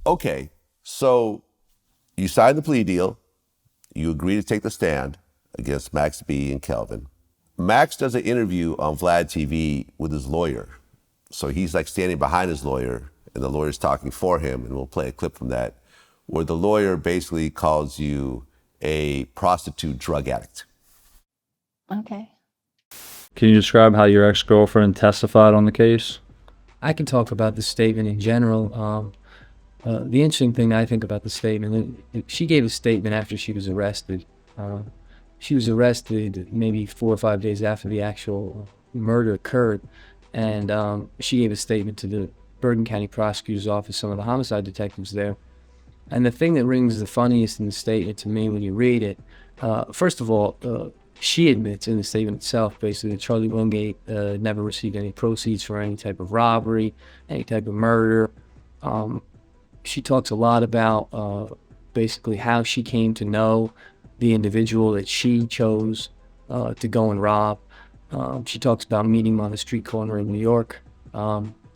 Okay, so you signed the plea deal. You agree to take the stand against Max B and Kelvin. Max does an interview on Vlad TV with his lawyer. So he's like standing behind his lawyer and the lawyer's talking for him, and we'll play a clip from that, where the lawyer basically calls you a prostitute drug addict. Okay. Can you describe how your ex-girlfriend testified on the case? I can talk about the statement in general. The interesting thing I think about the statement, she gave a statement after she was arrested. She was arrested maybe 4 or 5 days after the actual murder occurred, and she gave a statement to the Bergen County Prosecutor's Office, some of the homicide detectives there. And the thing that rings the funniest in the statement to me when you read it, first of all, she admits in the statement itself, basically, that Charlie Wingate never received any proceeds for any type of robbery, any type of murder. She talks a lot about basically how she came to know the individual that she chose to go and rob. She talks about meeting him on the street corner in New York,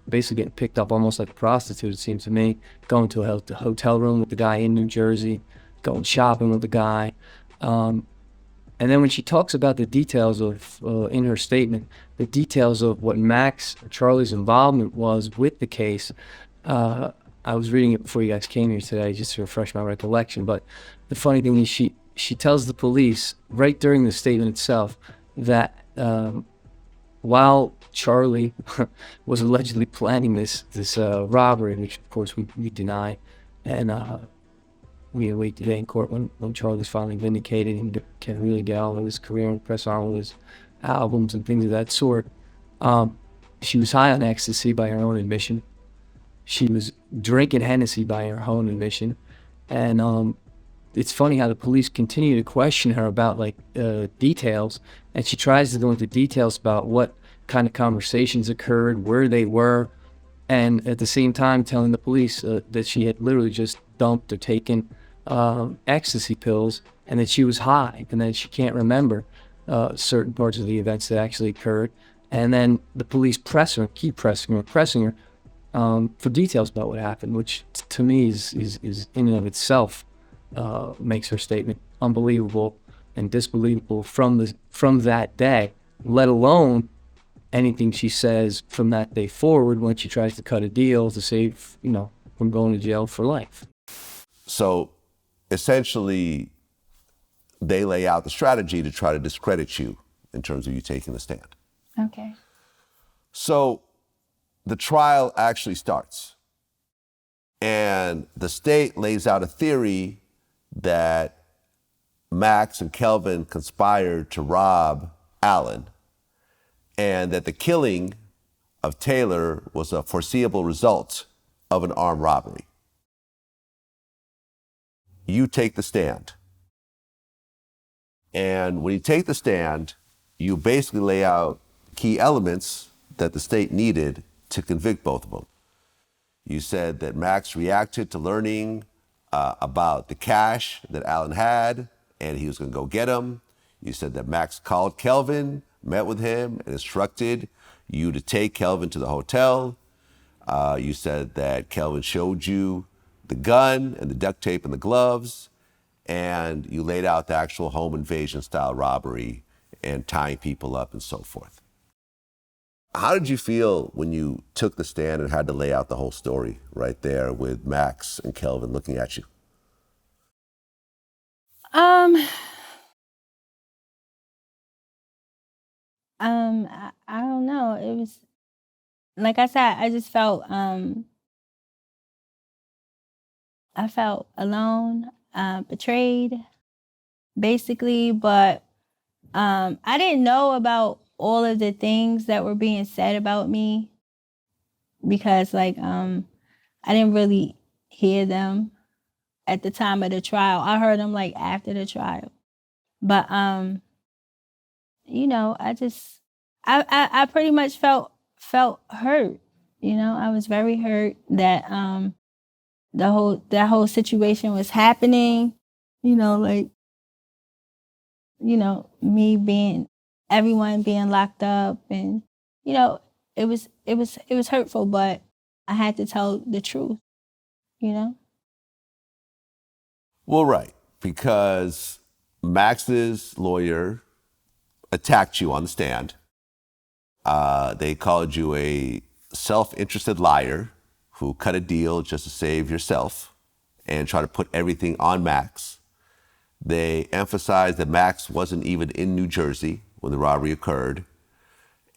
basically getting picked up almost like a prostitute, it seems to me, going to a hotel room with the guy in New Jersey, going shopping with the guy. And then when she talks about the details of, in her statement, the details of what Max or Charlie's involvement was with the case, I was reading it before you guys came here today just to refresh my recollection. But the funny thing is she tells the police right during the statement itself that while Charlie was allegedly planning this robbery, which of course we deny, and we await today in court when Charlie's finally vindicated and can really get on with his career and press on with his albums and things of that sort. She was high on ecstasy by her own admission. She was drinking Hennessy by her own admission. And it's funny how the police continue to question her about details, and she tries to go into details about what kind of conversations occurred, where they were, and at the same time telling the police that she had literally just dumped or taken ecstasy pills, and that she was high, and that she can't remember certain parts of the events that actually occurred. And then the police keep pressing her for details about what happened, which to me is in and of itself makes her statement unbelievable and disbelievable from that day, let alone anything she says from that day forward when she tries to cut a deal to save, from going to jail for life. So essentially, they lay out the strategy to try to discredit you in terms of you taking the stand. Okay. So the trial actually starts, and the state lays out a theory that Max and Kelvin conspired to rob Alan, and that the killing of Taylor was a foreseeable result of an armed robbery. You take the stand. And when you take the stand, you basically lay out key elements that the state needed to convict both of them. You said that Max reacted to learning about the cash that Alan had, and he was going to go get him. You said that Max called Kelvin, met with him, and instructed you to take Kelvin to the hotel. You said that Kelvin showed you the gun and the duct tape and the gloves, and you laid out the actual home invasion style robbery and tying people up and so forth. How did you feel when you took the stand and had to lay out the whole story right there with Max and Kelvin looking at you? I don't know. It was, like I said, I just felt, I felt alone, betrayed, basically, but I didn't know about all of the things that were being said about me because I didn't really hear them at the time of the trial. I heard them after the trial. But I pretty much felt hurt. I was very hurt that that whole situation was happening. Everyone being locked up, and it was hurtful, but I had to tell the truth. Well, right, because Max's lawyer attacked you on the stand. They called you a self-interested liar who cut a deal just to save yourself and try to put everything on Max. They emphasized that Max wasn't even in New Jersey when the robbery occurred,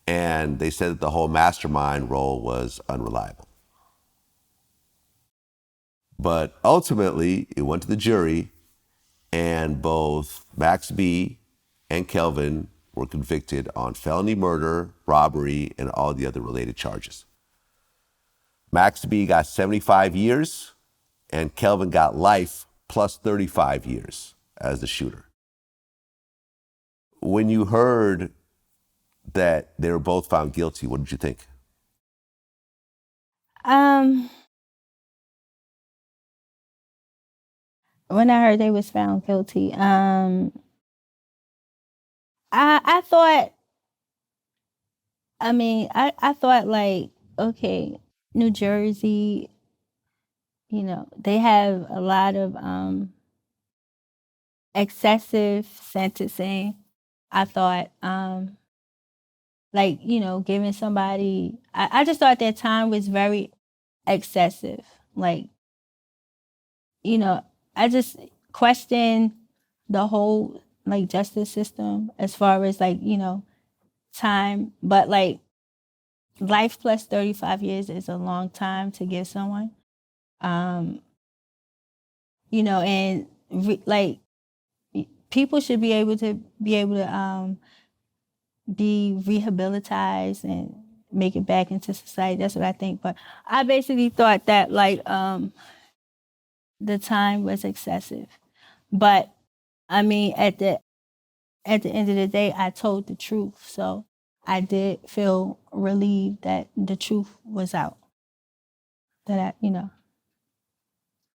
and they said that the whole mastermind role was unreliable. But ultimately, it went to the jury, and both Max B and Kelvin were convicted on felony murder, robbery, and all the other related charges. Max B got 75 years, and Kelvin got life plus 35 years as the shooter. When you heard that they were both found guilty, what did you think? When I heard they was found guilty, I thought, I thought like, okay, New Jersey, they have a lot of excessive sentencing. I thought, giving somebody, I just thought their time was very excessive. Like, I just questioned the whole justice system as far as time. But life plus 35 years is a long time to give someone. And people should be able to be rehabilitated and make it back into society. That's what I think. But I basically thought that the time was excessive. But at the end of the day, I told the truth. So I did feel relieved that the truth was out. That